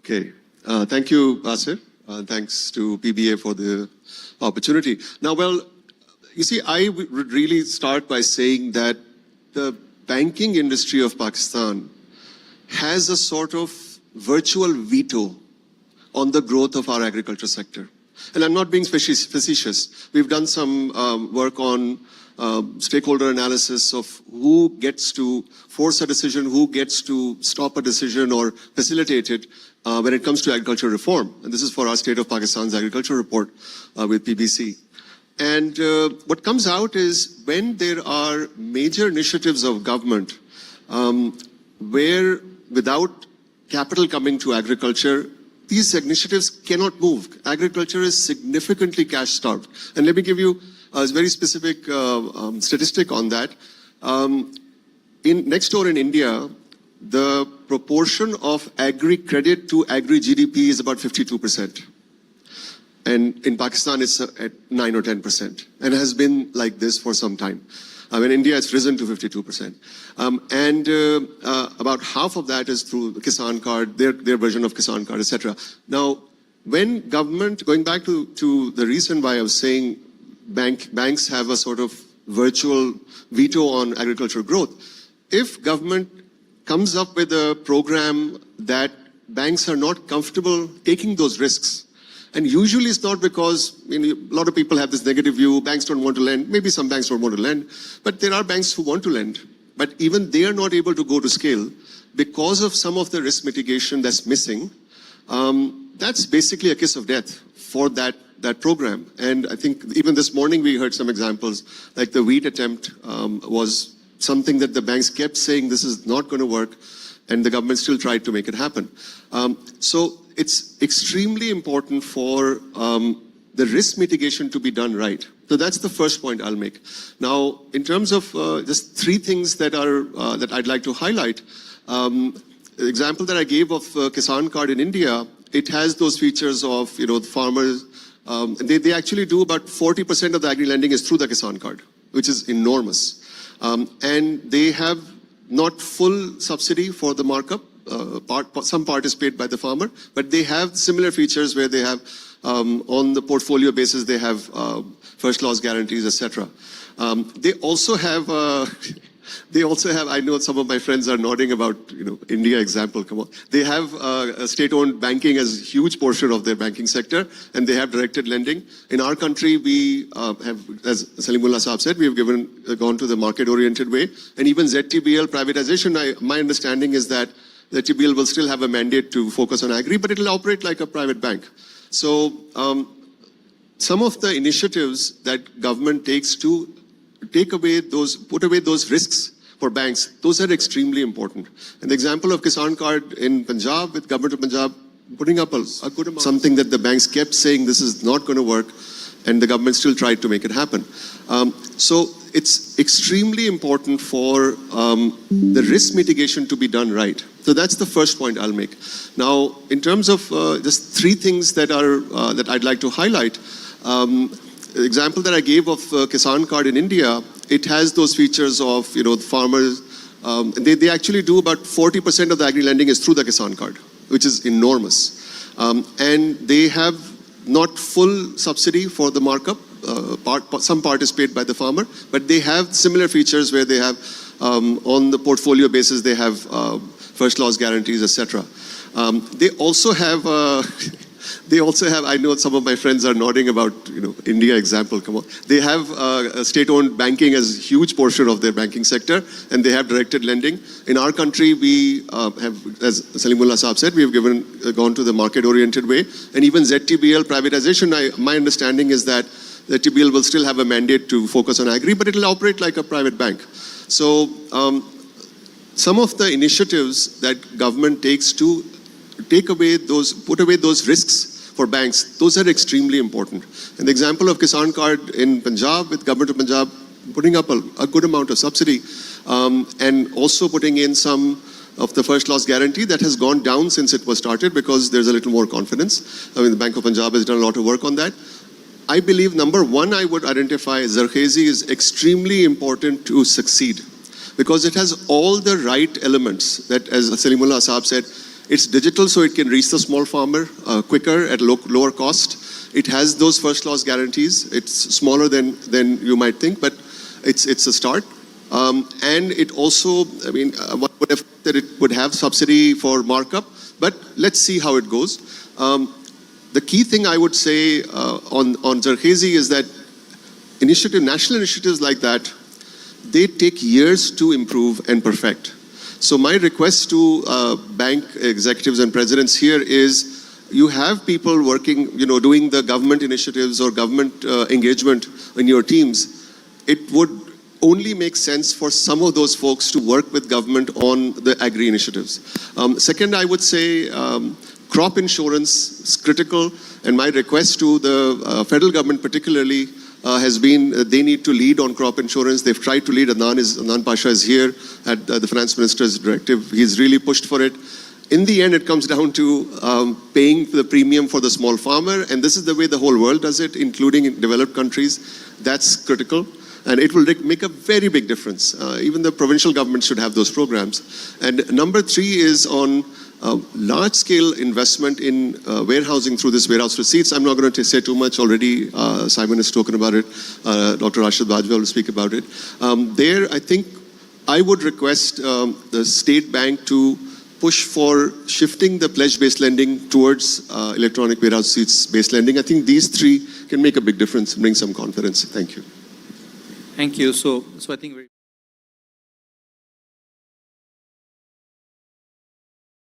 Okay. Thank you, Asif. Thanks to PBA for the opportunity. Now, well, you see, I would really start by saying that the banking industry of Pakistan has a sort of virtual veto on the growth of our agriculture sector. And I'm not being facetious. We've done some work on stakeholder analysis of who gets to force a decision, who gets to stop a decision or facilitate it when it comes to agriculture reform. And this is for our State of Pakistan's agriculture report with PBC. And what comes out is when there are major initiatives of government where without capital coming to agriculture, these initiatives cannot move. Agriculture is significantly cash starved. And let me give you a very specific statistic on that. Next door in India, the proportion of agri credit to agri GDP is about 52%. And in Pakistan, it's at 9 or 10%, and has been like this for some time. In India, it's risen to 52%. About half of that is through the Kisan card, their version of Kisan card, etc. Now, when government, going back to the reason why I was saying banks have a sort of virtual veto on agricultural growth, if government comes up with a program that banks are not comfortable taking those risks, and usually it's not because a lot of people have this negative view, banks don't want to lend, maybe some banks don't want to lend, but there are banks who want to lend, but even they are not able to go to scale because of some of the risk mitigation that's missing. That's basically a kiss of death for that program. And I think even this morning we heard some examples, like the wheat attempt was something that the banks kept saying this is not going to work, and the government still tried to make it happen. So it's extremely important for the risk mitigation to be done right. So that's the first point I'll make. Now, in terms of just three things that I'd like to highlight, the example that I gave of Kisan card in India, it has those features of the farmers. They actually do about 40% of the agri lending is through the Kisan card, which is enormous. And they have not full subsidy for the markup. Some part is paid by the farmer, but they have similar features where they have on the portfolio basis they have first loss guarantees, etc. They also have I know some of my friends are nodding about India example. Come on, they have state-owned banking as a huge portion of their banking sector, and they have directed lending. In our country, we have, as Salimullah Saab said, we have gone to the market-oriented way, and even ZTBL privatization. My understanding is that the ZTBL will still have a mandate to focus on agri, but it will operate like a private bank. So some of the initiatives that government takes to put away those risks for banks, those are extremely important. And the example of Kisan card in Punjab, with government of Punjab putting up a good amount, something that the banks kept saying this is not going to work, and the government still tried to make it happen. So it's extremely important for the risk mitigation to be done right. So that's the first point I'll make. Now, in terms of just three things that I'd like to highlight, the example that I gave of Kisan card in India, it has those features of the farmers. They actually do about 40% of the agri lending is through the Kisan card, which is enormous. And they have not full subsidy for the markup. Some part is paid by the farmer, but they have similar features where they have on the portfolio basis they have first loss guarantees, etc. They also have I know some of my friends are nodding about India example. Come on, they have state-owned banking as a huge portion of their banking sector, and they have directed lending. In our country, we have, as Salimullah Saab said, we have gone to the market-oriented way, and even ZTBL privatization. My understanding is that the ZTBL will still have a mandate to focus on agri, but it will operate like a private bank. So some of the initiatives that government takes to put away those risks for banks, those are extremely important. And the example of Kisan card in Punjab, with government of Punjab putting up a good amount of subsidy, and also putting in some of the first loss guarantee that has gone down since it was started because there's a little more confidence. The Bank of Punjab has done a lot of work on that. I believe number one, I would identify Zarkhezi is extremely important to succeed because it has all the right elements that, as Salimullah Saab said, It's digital, so it can reach the small farmer quicker at lower cost. It has those first loss guarantees. It's smaller than you might think, but it's a start. And it also, I mean, one would have thought that it would have subsidy for markup, but let's see how it goes. The key thing I would say on Zarkhezi is that national initiatives like that, they take years to improve and perfect. So my request to bank executives and presidents here is, you have people working, doing the government initiatives or government engagement in your teams. It would only make sense for some of those folks to work with government on the agri initiatives. Second, I would say crop insurance is critical, and my request to the federal government particularly has been they need to lead on crop insurance. They've tried to lead. Adnan Pasha is here at the finance minister's directive. He's really pushed for it. In the end, it comes down to paying the premium for the small farmer, and this is the way the whole world does it, including in developed countries. That's critical, and it will make a very big difference. Even the provincial government should have those programs. And number 3 is on large-scale investment in warehousing through this warehouse receipts. I'm not going to say too much already. Simon has spoken about it. Dr. Rashid Bajwa will speak about it. There, I think I would request the state bank to push for shifting the pledge-based lending towards electronic warehouse receipts-based lending. I think these 3 can make a big difference and bring some confidence. Thank you. Thank you. So I think